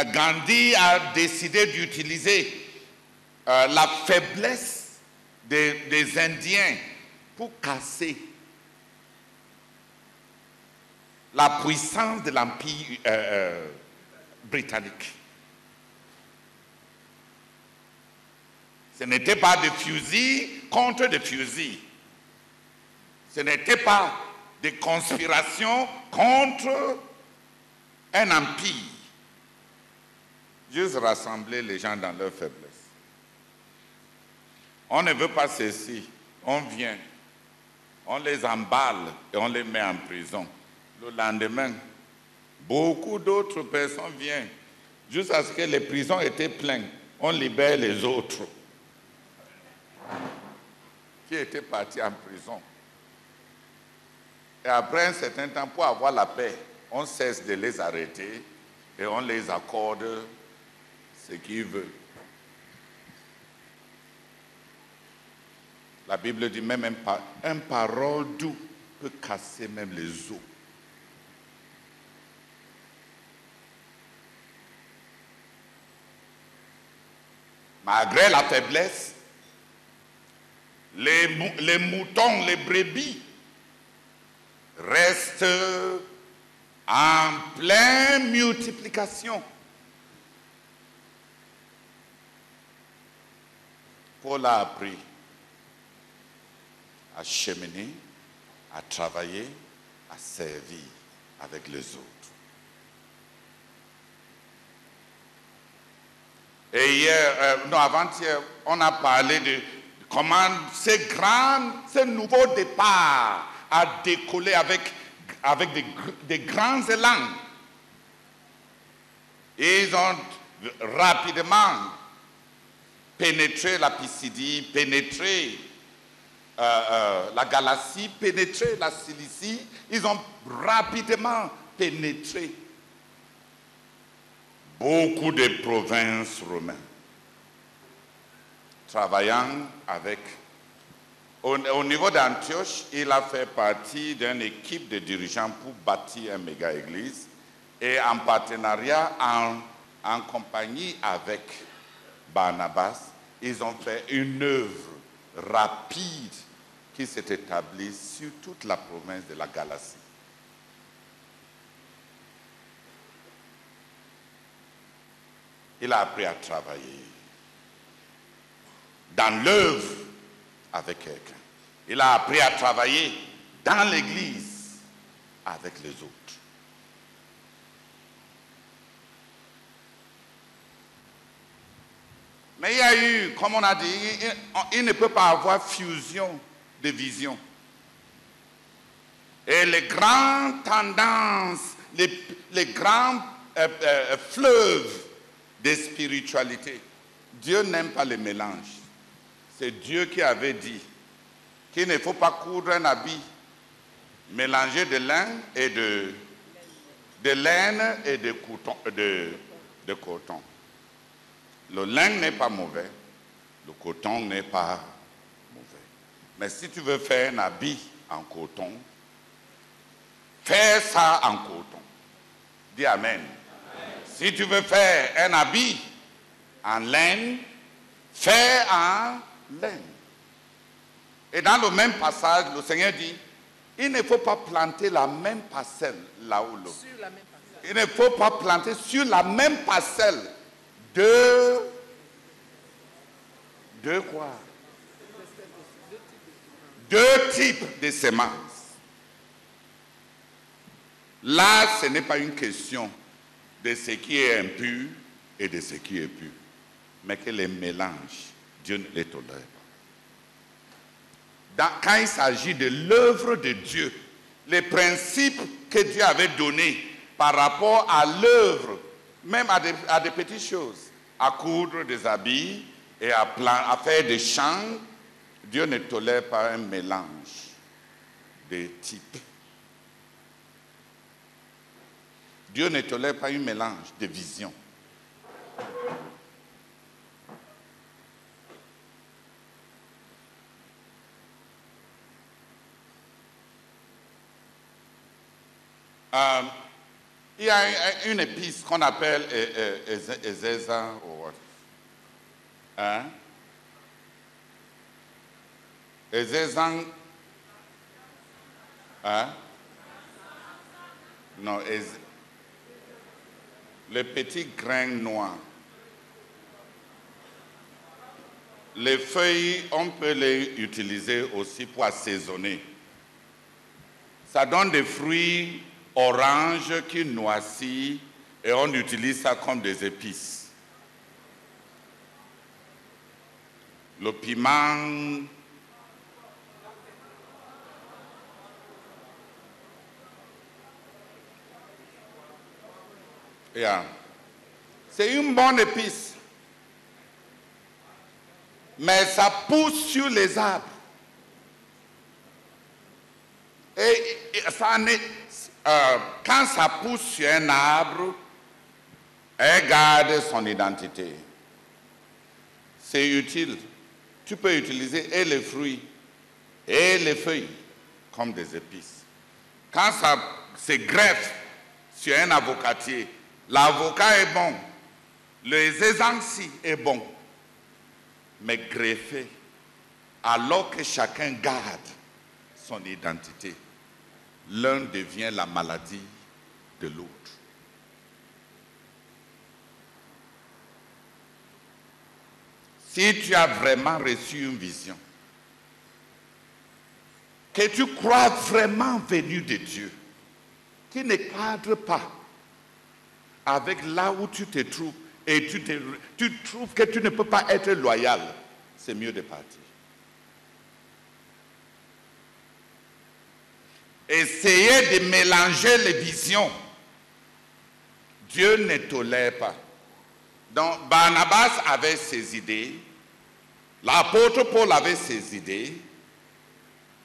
Gandhi a décidé d'utiliser la faiblesse des Indiens pour casser la puissance de l'Empire britannique. Ce n'était pas des fusils contre des fusils. Ce n'était pas des conspirations contre un empire. Juste rassembler les gens dans leur faiblesse. On ne veut pas ceci. On vient, on les emballe et on les met en prison. Le lendemain, beaucoup d'autres personnes viennent. Jusqu'à ce que les prisons étaient pleines, on libère les autres qui étaient partis en prison. Et après un certain temps, pour avoir la paix, on cesse de les arrêter et on les accorde ce qu'ils veulent. La Bible dit même un parole doux peut casser même les os. Malgré la faiblesse, les moutons, les brebis restent en pleine multiplication. Paul a appris à cheminer, à travailler, à servir avec les autres. Et hier, non, avant-hier, on a parlé de comment ce nouveau départ a décollé avec des grands élans. Ils ont rapidement pénétré la Pisidie, pénétré la Galatie, pénétré la Cilicie. Ils ont rapidement pénétré beaucoup de provinces romaines, travaillant avec... Au niveau d'Antioche, il a fait partie d'une équipe de dirigeants pour bâtir une méga-église et en partenariat, en compagnie avec Barnabas, ils ont fait une œuvre rapide qui s'est établie sur toute la province de la Galatie. Il a appris à travailler dans l'œuvre avec quelqu'un. Il a appris à travailler dans l'église avec les autres. Mais il y a eu, comme on a dit, il ne peut pas avoir fusion de vision. Et les grandes tendances, les grands fleuves de spiritualité, Dieu n'aime pas les mélanges. C'est Dieu qui avait dit qu'il ne faut pas coudre un habit mélangé de lin et de laine et de coton. Le lin n'est pas mauvais, le coton n'est pas mauvais. Mais si tu veux faire un habit en coton, fais ça en coton. Dis Amen. Si tu veux faire un habit en laine, fais en laine. Et dans le même passage, le Seigneur dit, il ne faut pas planter la même parcelle là où l'autre. Il ne faut pas planter sur la même parcelle deux quoi? Deux types de semences. Là, ce n'est pas une question de ce qui est impur et de ce qui est pur, mais que les mélanges, Dieu ne les tolère pas. Quand il s'agit de l'œuvre de Dieu, les principes que Dieu avait donnés par rapport à l'œuvre, même à des petites choses, à coudre des habits et à faire des champs, Dieu ne tolère pas un mélange de types. Dieu ne tolère pas un mélange de visions. Il y a une épice qu'on appelle ezeza ou what? Hein? Ezezang. Hein? Non, le petit grain noir. Les feuilles, on peut les utiliser aussi pour assaisonner. Ça donne des fruits oranges qui noircissent et on utilise ça comme des épices. Le piment. Yeah. C'est une bonne épice. Mais ça pousse sur les arbres. Et ça quand ça pousse sur un arbre, elle garde son identité. C'est utile. Tu peux utiliser et les fruits et les feuilles comme des épices. Quand ça se greffe sur un avocatier, l'avocat est bon, le zézansi est bon, mais greffé, alors que chacun garde son identité, l'un devient la maladie de l'autre. Si tu as vraiment reçu une vision, que tu crois vraiment venue de Dieu, qui ne cadre pas avec là où tu te trouves, et tu trouves que tu ne peux pas être loyal, c'est mieux de partir. Essayez de mélanger les visions. Dieu ne tolère pas. Donc Barnabas avait ses idées, l'apôtre Paul avait ses idées,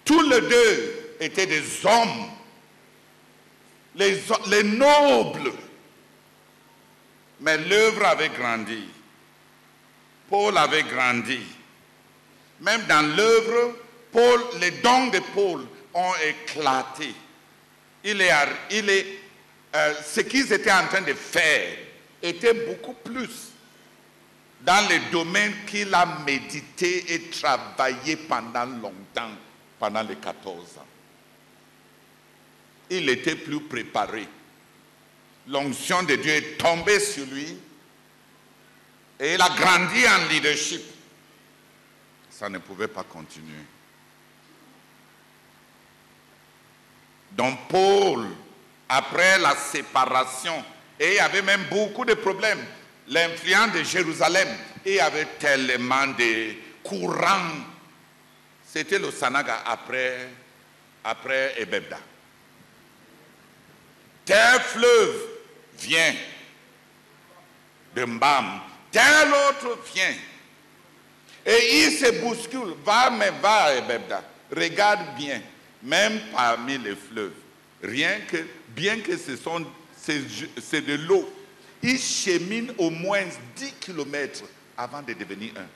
tous les deux étaient des hommes, les nobles. Mais l'œuvre avait grandi. Paul avait grandi. Même dans l'œuvre, les dons de Paul ont éclaté. Ce qu'ils étaient en train de faire était beaucoup plus dans les domaines qu'il a médité et travaillé pendant longtemps, pendant les 14 ans. Il était plus préparé. L'onction de Dieu est tombée sur lui et il a grandi en leadership. Ça ne pouvait pas continuer. Donc Paul, après la séparation, et il y avait même beaucoup de problèmes, l'influence de Jérusalem, et il y avait tellement de courants. C'était le Sanaga après Ebebda. Tel fleuve vient de Mbam, tel autre vient. Et il se bouscule, va à Ebebda. Regarde bien, même parmi les fleuves, bien que c'est de l'eau, il chemine au moins 10 km avant de devenir un.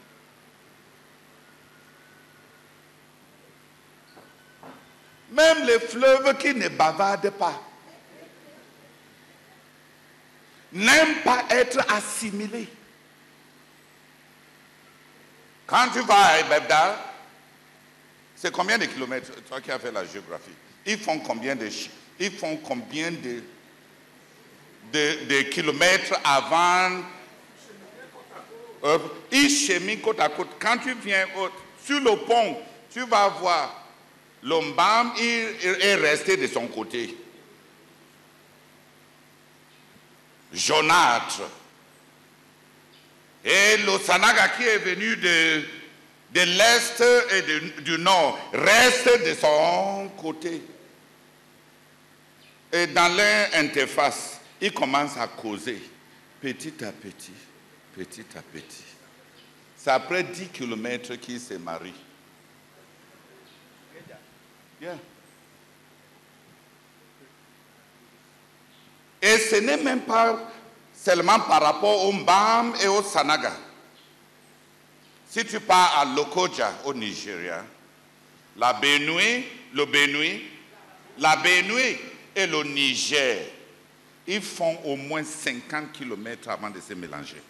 Même les fleuves qui ne bavardent pas n'aiment pas être assimilés. Quand tu vas à Ebebda, c'est combien de kilomètres? Toi qui as fait la géographie. Ils font combien de kilomètres avant? Ils cheminent côte à côte. Quand tu viens sur le pont, tu vas voir l'Ombam est resté de son côté. Jaunâtre. Et le Sanaga qui est venu de l'Est et du Nord reste de son côté. Et dans leur interface, ils commencent à causer petit à petit, petit à petit. C'est après 10 km qu'ils se marient. Yeah. Et ce n'est même pas seulement par rapport au Mbam et au Sanaga. Si tu pars à Lokoja, au Nigeria, la Benue et le Niger, ils font au moins 50 km avant de se mélanger.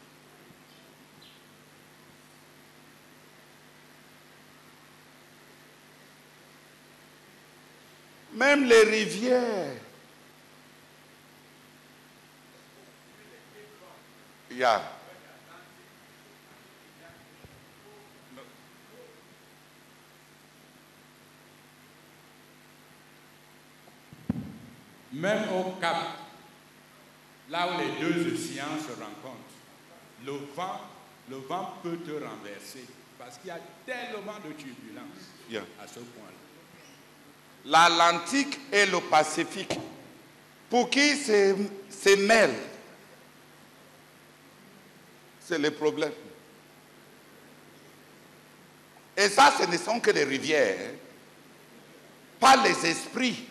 Même les rivières. Il y a. Même au Cap, là où les deux océans se rencontrent, le vent peut te renverser parce qu'il y a tellement de turbulences à ce point-là. L'Atlantique et le Pacifique, pour qui se mêlent, c'est le problème. Et ça, ce ne sont que les rivières, pas les esprits.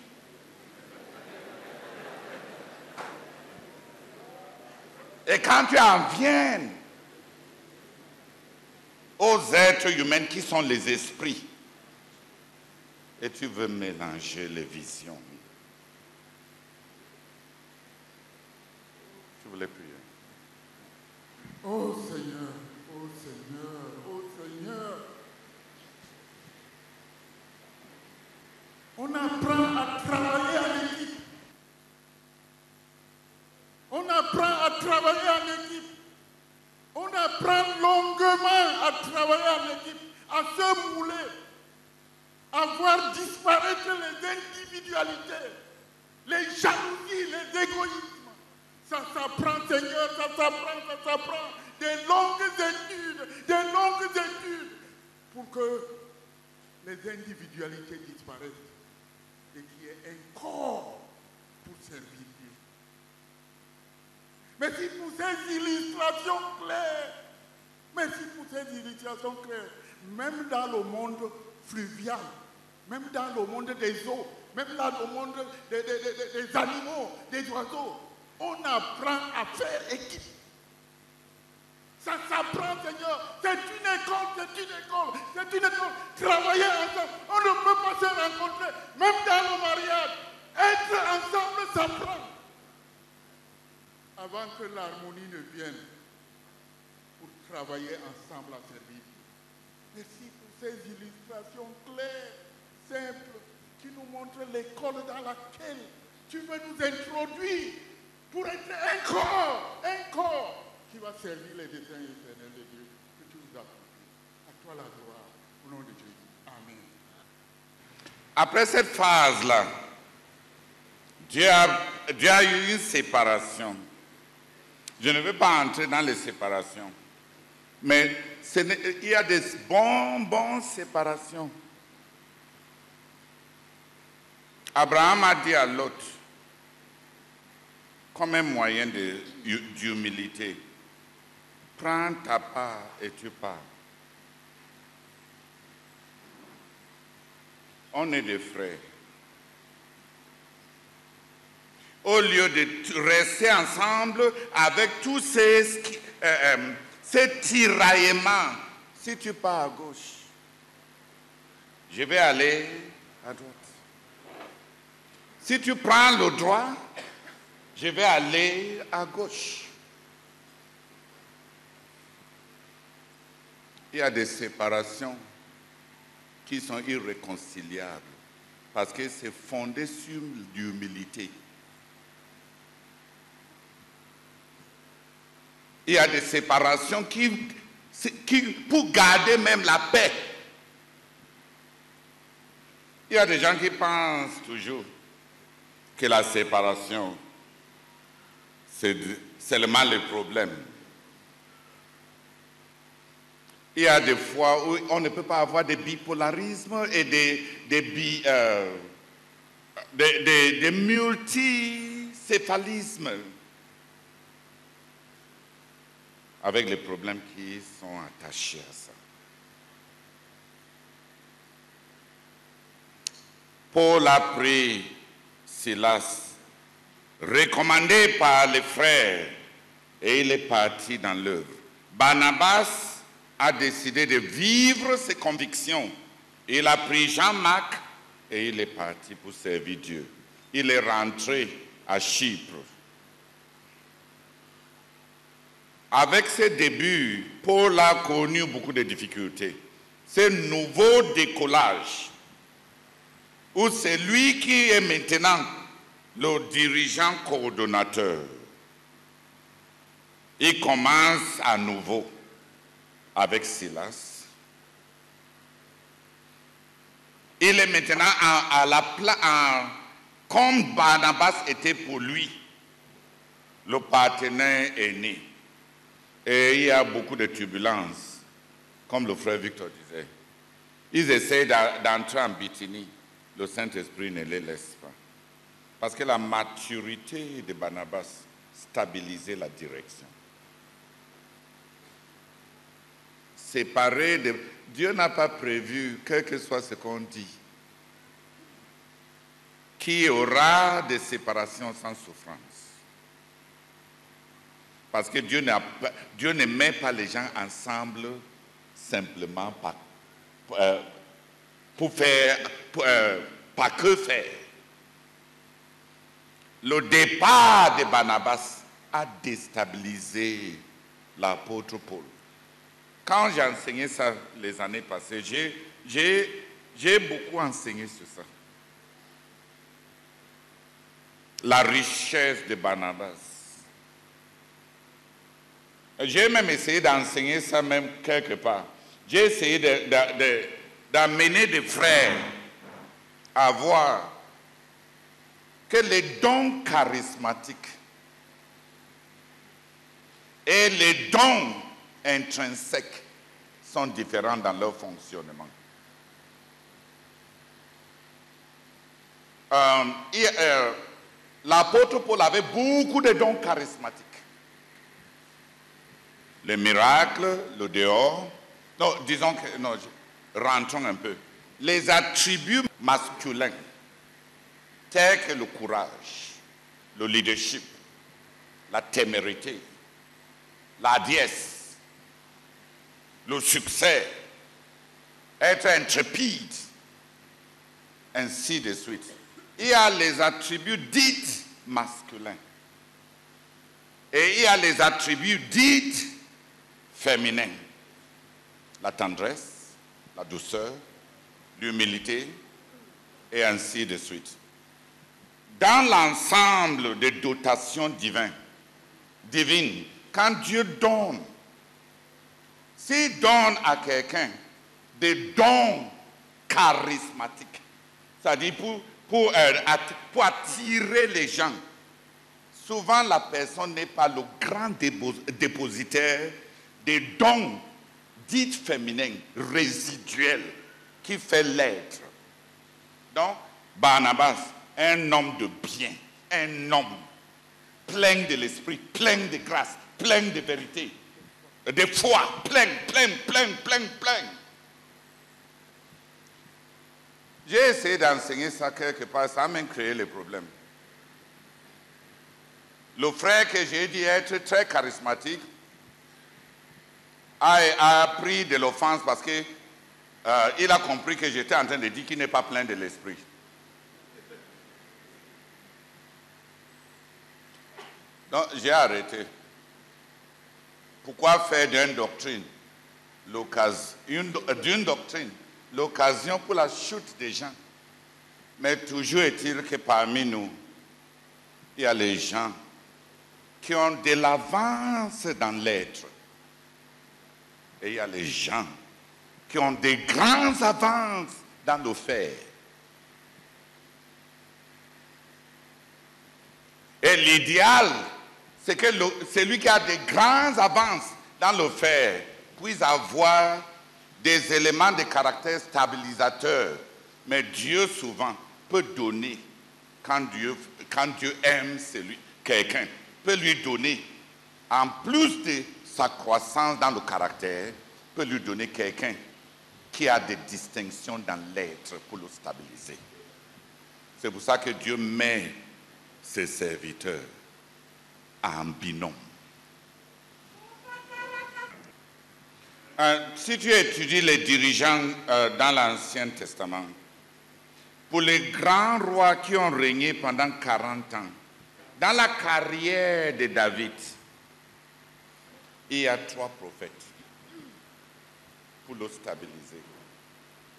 Et quand tu en viens aux êtres humains qui sont les esprits, et tu veux mélanger les visions, tu voulais prier. Oh Seigneur, oh Seigneur, oh Seigneur. On apprend à travailler en équipe. On apprend à travailler en équipe. On apprend longuement à travailler en équipe, à se mouler, à voir disparaître les individualités, les jalousies, les égoïsmes. Ça s'apprend, Seigneur, ça s'apprend. Des longues études pour que les individualités disparaissent et qu'il y ait un corps pour servir Dieu. Merci pour ces illustrations claires. Merci pour ces illustrations claires. Même dans le monde fluvial, même dans le monde des eaux, même dans le monde des animaux, des oiseaux, on apprend à faire équipe. Ça s'apprend, Seigneur. C'est une école. Travailler ensemble. On ne peut pas se rencontrer, même dans le mariage. Être ensemble s'apprend. Avant que l'harmonie ne vienne, pour travailler ensemble à servir. Merci pour ces illustrations claires, simples, qui nous montrent l'école dans laquelle tu veux nous introduire pour être un corps qui va servir les desseins éternels de Dieu que tu nous as confiés. À toi la gloire, au nom de Jésus. Amen. Après cette phase-là, Dieu a eu une séparation. Je ne veux pas entrer dans les séparations, mais il y a des bonnes séparations. Abraham a dit à Lot, comme un moyen d'humilité, prends ta part et tu pars. On est des frères. Au lieu de rester ensemble avec tous ces tiraillements, si tu pars à gauche, je vais aller à droite. Si tu prends le droit, je vais aller à gauche. Il y a des séparations qui sont irréconciliables parce que c'est fondé sur l'humilité. Il y a des séparations qui, pour garder même la paix. Il y a des gens qui pensent toujours que la séparation, c'est seulement le problème. Il y a des fois où on ne peut pas avoir des bipolarismes et des multicéphalismes avec les problèmes qui sont attachés à ça. Paul a pris Silas, recommandé par les frères, et il est parti dans l'œuvre. Barnabas a décidé de vivre ses convictions. Il a pris Jean-Marc et il est parti pour servir Dieu. Il est rentré à Chypre avec ses débuts, Paul a connu beaucoup de difficultés. Ce nouveau décollage, où c'est lui qui est maintenant le dirigeant coordonnateur. Il commence à nouveau avec Silas. Il est maintenant à la place, comme Barnabas était pour lui, le partenaire aîné. Et il y a beaucoup de turbulences, comme le frère Victor disait. Ils essaient d'entrer en Bithynie. Le Saint-Esprit ne les laisse pas. Parce que la maturité de Barnabas stabilisait la direction. Séparé de... Dieu n'a pas prévu, quel que soit ce qu'on dit, qu'il y aura des séparations sans souffrance. Parce que Dieu ne met pas les gens ensemble simplement pour faire, pas que faire. Le départ de Barnabas a déstabilisé l'apôtre Paul. Quand j'ai enseigné ça les années passées, j'ai beaucoup enseigné sur ça. La richesse de Barnabas. J'ai même essayé d'enseigner ça même quelque part. J'ai essayé d'amener des frères à voir que les dons charismatiques et les dons intrinsèques sont différents dans leur fonctionnement. L'apôtre Paul avait beaucoup de dons charismatiques. Les miracles, le dehors. Non, disons que... Non, rentrons un peu. Les attributs masculins, tels que le courage, le leadership, la témérité, la hardiesse, le succès, être intrépide, ainsi de suite. Il y a les attributs dits masculins. Et il y a les attributs dits féminins. La tendresse, la douceur, l'humilité, et ainsi de suite. Dans l'ensemble des dotations divines, quand Dieu donne, s'il donne à quelqu'un des dons charismatiques, c'est-à-dire pour attirer les gens, souvent la personne n'est pas le grand dépositaire des dons dits féminins, résiduels, qui fait l'être. Donc, Barnabas, un homme de bien, un homme plein de l'esprit, plein de grâce, plein de vérité, de foi, plein. J'ai essayé d'enseigner ça quelque part, ça a même créé les problèmes. Le frère que j'ai dit être très charismatique a pris de l'offense parce que il a compris que j'étais en train de dire qu'il n'est pas plein de l'esprit. Donc j'ai arrêté. Pourquoi faire d'une doctrine l'occasion pour la chute des gens? Mais toujours est-il que parmi nous, il y a les gens qui ont de l'avance dans l'être. Et il y a les gens qui ont des grandes avances dans le faire. Et l'idéal, c'est que celui qui a des grandes avances dans le faire puisse avoir des éléments de caractère stabilisateur. Mais Dieu souvent peut donner, quand Dieu aime quelqu'un, peut lui donner, en plus de sa croissance dans le caractère, peut lui donner quelqu'un qui a des distinctions dans l'être pour le stabiliser. C'est pour ça que Dieu met ses serviteurs en binôme. Si tu étudies les dirigeants dans l'Ancien Testament, pour les grands rois qui ont régné pendant 40 ans, dans la carrière de David, Il y a 3 prophètes pour le stabiliser.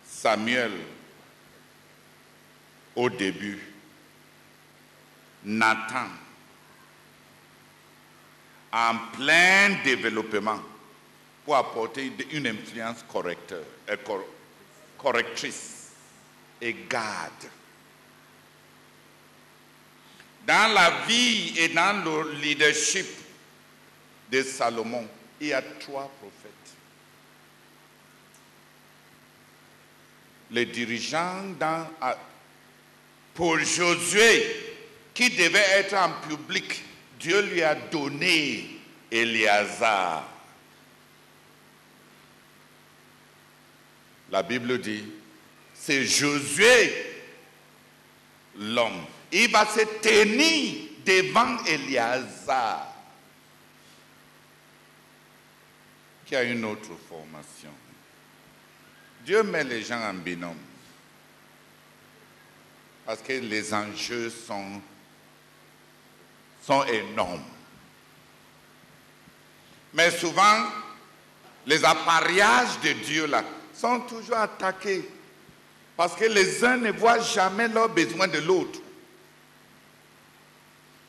Samuel, au début. Nathan, en plein développement, pour apporter une influence correctrice. Et Gad. Dans la vie et dans le leadership de Salomon, il y a 3 prophètes. Les dirigeants pour Josué, qui devait être en public, Dieu lui a donné Éléazar. La Bible dit, c'est Josué, l'homme. Il va se tenir devant Éléazar, qui a une autre formation. Dieu met les gens en binôme, parce que les enjeux sont énormes. Mais souvent, les appareillages de Dieu là sont toujours attaqués parce que les uns ne voient jamais leurs besoins de l'autre.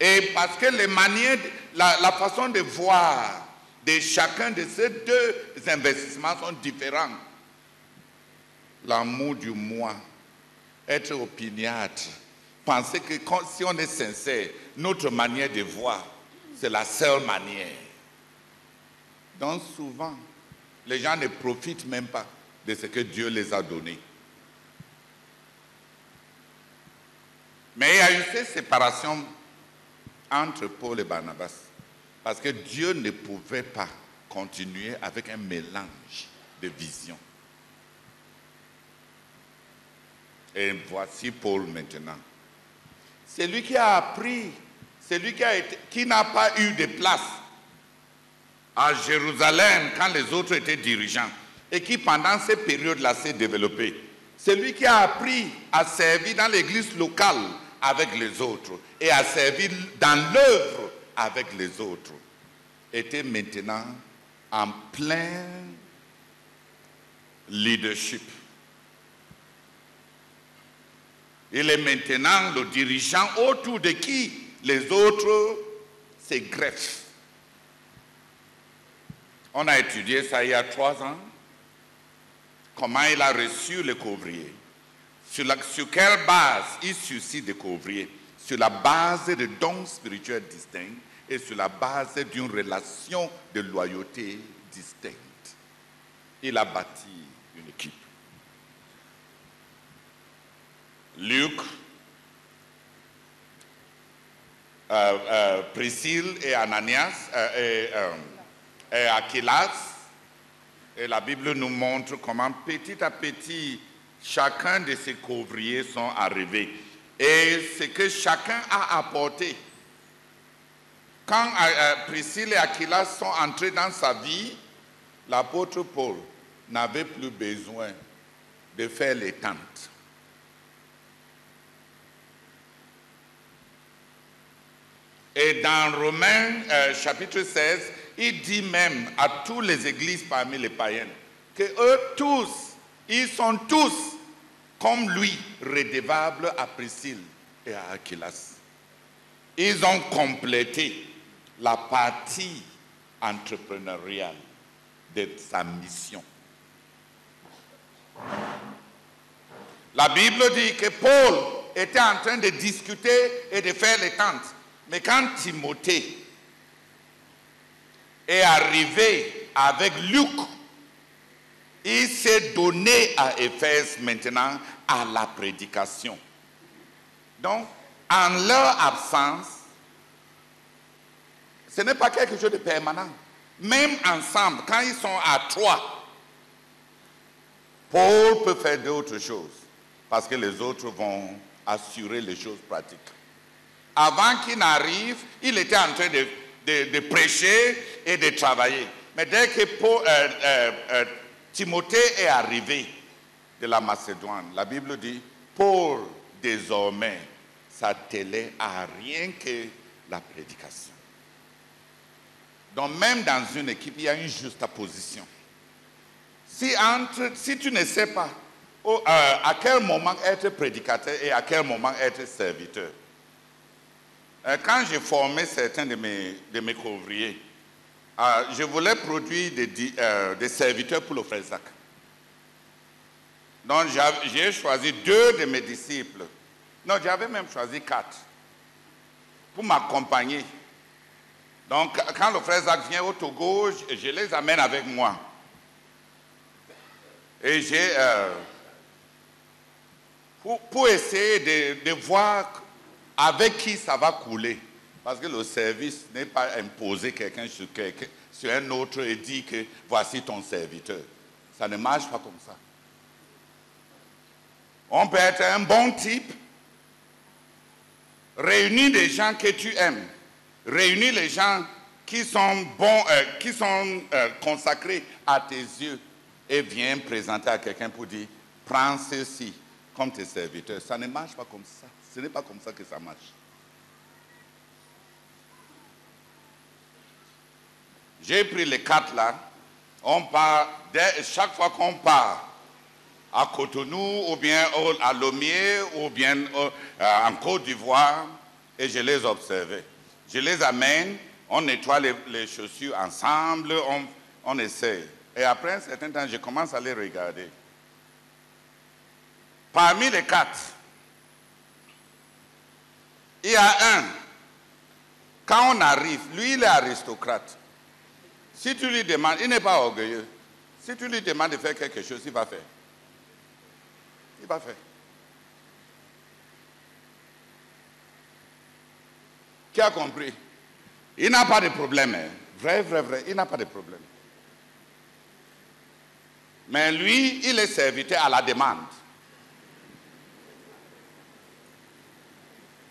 Et parce que les manières, la façon de voir de chacun de ces 2 investissements sont différents. L'amour du moi, être opiniâtre, penser que si on est sincère, notre manière de voir, c'est la seule manière. Donc souvent, les gens ne profitent même pas de ce que Dieu les a donné. Mais il y a eu cette séparation entre Paul et Barnabas, parce que Dieu ne pouvait pas continuer avec un mélange de visions. Et voici Paul maintenant. C'est lui qui a appris, c'est lui qui n'a pas eu de place à Jérusalem quand les autres étaient dirigeants et qui pendant ces périodes-là s'est développé. C'est lui qui a appris à servir dans l'église locale avec les autres et à servir dans l'œuvre avec les autres. Était maintenant en plein leadership. Il est maintenant le dirigeant autour de qui les autres se greffent. On a étudié ça il y a 3 ans. Comment il a reçu le couvrier. Sur quelle base il suscite des couvriers. Sur la base de dons spirituels distincts et sur la base d'une relation de loyauté distincte. Il a bâti une équipe. Luc, Priscille et Ananias et Aquilas. Et la Bible nous montre comment petit à petit, chacun de ces couvriers sont arrivés. Et ce que chacun a apporté. Quand Priscille et Aquilas sont entrés dans sa vie, l'apôtre Paul n'avait plus besoin de faire les tentes. Et dans Romains chapitre 16, il dit même à toutes les églises parmi les païens que eux tous, ils sont tous comme lui redevables à Priscille et à Aquilas. Ils ont complété la partie entrepreneuriale de sa mission. La Bible dit que Paul était en train de discuter et de faire les tentes. Mais quand Timothée est arrivé avec Luc, il s'est donné à Éphèse maintenant à la prédication. Donc, en leur absence, ce n'est pas quelque chose de permanent. Même ensemble, quand ils sont à 3, Paul peut faire d'autres choses parce que les autres vont assurer les choses pratiques. Avant qu'il n'arrive, il était en train de prêcher et de travailler. Mais dès que Timothée est arrivé de la Macédoine, la Bible dit, Paul désormais s'attelait à rien que la prédication. Donc même dans une équipe, il y a une juxtaposition. Si tu ne sais pas à quel moment être prédicateur et à quel moment être serviteur. Quand j'ai formé certains de mes couvriers, je voulais produire des serviteurs pour le frère Zach. Donc j'ai choisi 2 de mes disciples. Non, j'avais même choisi 4 pour m'accompagner. Donc quand le frère Zach vient au Togo, je les amène avec moi. Et j'ai... pour essayer de voir avec qui ça va couler. Parce que le service n'est pas imposer quelqu'un sur un autre et dire que voici ton serviteur. Ça ne marche pas comme ça. On peut être un bon type, réunir des gens que tu aimes, réunir les gens qui sont bons, qui sont consacrés à tes yeux et viens présenter à quelqu'un pour dire prends ceci comme tes serviteurs. Ça ne marche pas comme ça. Ce n'est pas comme ça que ça marche. J'ai pris les 4 là. On part, chaque fois qu'on part à Cotonou, ou bien à Lomé, ou bien en Côte d'Ivoire, et je les observais. Je les amène, on nettoie les chaussures ensemble, on essaie. Et après un certain temps, je commence à les regarder. Parmi les 4, il y a un, quand on arrive, lui il est aristocrate. Si tu lui demandes, il n'est pas orgueilleux. Si tu lui demandes de faire quelque chose, il va faire. Il va faire. Qui a compris? Il n'a pas de problème. Hein. Vrai, il n'a pas de problème. Mais lui, il est serviteur à la demande.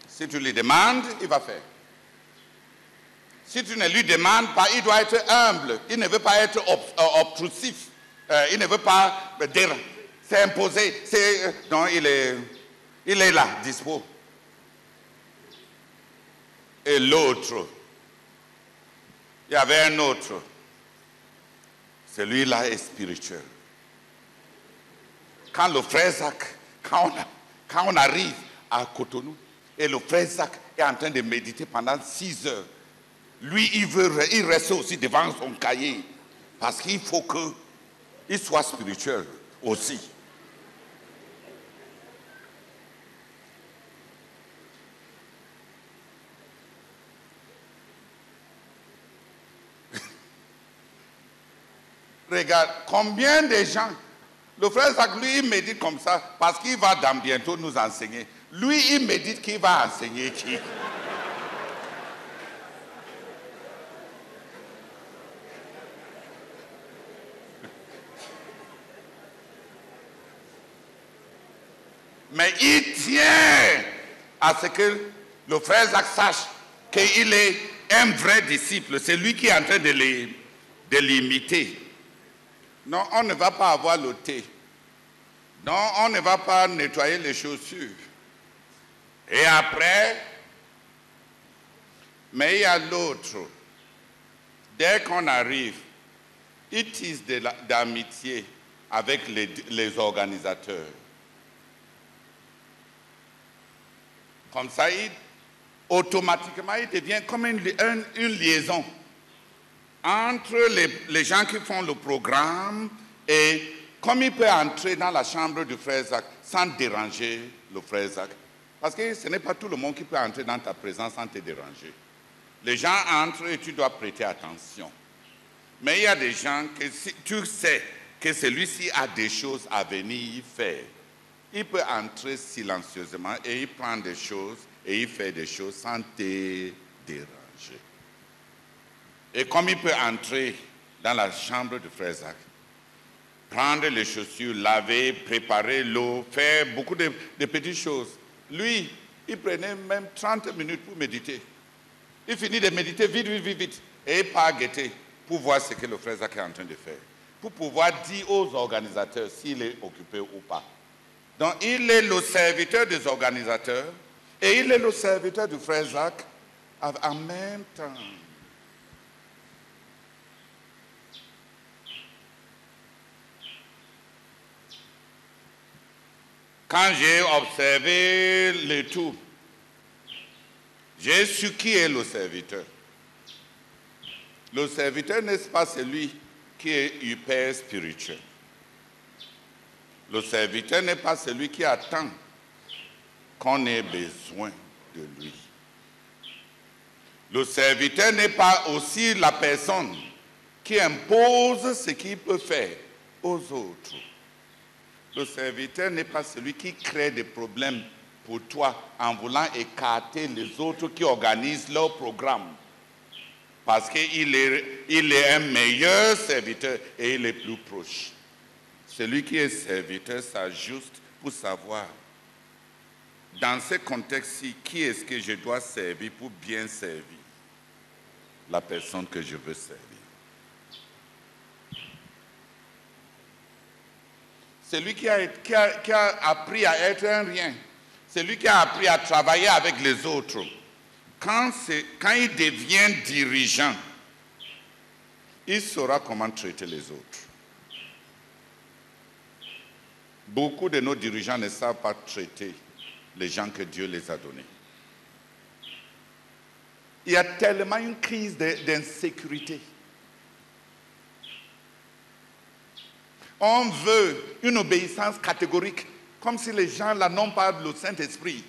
Si tu lui demandes, il va faire. Si tu ne lui demandes pas, il doit être humble. Il ne veut pas être obtrusif. Il ne veut pas dire, c'est imposé. Non, il est là, dispo. Et l'autre, il y avait un autre. Celui-là est spirituel. Quand le frère Zach, quand on arrive à Cotonou, et le frère Zach est en train de méditer pendant 6 heures, lui, il reste aussi devant son cahier. Parce qu'il faut qu'il soit spirituel aussi. Regarde, combien de gens, le frère Zach, lui, il médite comme ça parce qu'il va dans bientôt nous enseigner. Lui, il médite qu'il va enseigner qui? Mais il tient à ce que le frère Zach sache qu'il est un vrai disciple. C'est lui qui est en train de l'imiter. Non, on ne va pas avoir le thé. Non, on ne va pas nettoyer les chaussures. Et après, mais il y a l'autre. Dès qu'on arrive, il tisse d'amitié avec les organisateurs. Comme ça, automatiquement, il devient comme une liaison entre les gens qui font le programme et comme il peut entrer dans la chambre du frère Zach sans déranger le frère Zach. Parce que ce n'est pas tout le monde qui peut entrer dans ta présence sans te déranger. Les gens entrent et tu dois prêter attention. Mais il y a des gens que si tu sais que celui-ci a des choses à venir faire, il peut entrer silencieusement et il prend des choses et il fait des choses sans te déranger. Et comme il peut entrer dans la chambre du frère Zach, prendre les chaussures, laver, préparer l'eau, faire beaucoup de petites choses. Lui, il prenait même 30 minutes pour méditer. Il finit de méditer vite. Et il part guetter pour voir ce que le frère Zach est en train de faire. Pour pouvoir dire aux organisateurs s'il est occupé ou pas. Donc, il est le serviteur des organisateurs et il est le serviteur du frère Zach en même temps. Quand j'ai observé le tout, j'ai su qui est le serviteur. Le serviteur n'est pas celui qui est hyper spirituel. Le serviteur n'est pas celui qui attend qu'on ait besoin de lui. Le serviteur n'est pas aussi la personne qui impose ce qu'il peut faire aux autres. Le serviteur n'est pas celui qui crée des problèmes pour toi en voulant écarter les autres qui organisent leur programme. Parce qu'il est un meilleur serviteur et il est plus proche. Celui qui est serviteur s'ajuste pour savoir, dans ce contexte-ci, qui est-ce que je dois servir pour bien servir la personne que je veux servir. Celui qui a appris à être un rien, celui qui a appris à travailler avec les autres, quand il devient dirigeant, il saura comment traiter les autres. Beaucoup de nos dirigeants ne savent pas traiter les gens que Dieu les a donnés. Il y a tellement une crise d'insécurité. On veut une obéissance catégorique, comme si les gens là n'ont pas le Saint-Esprit.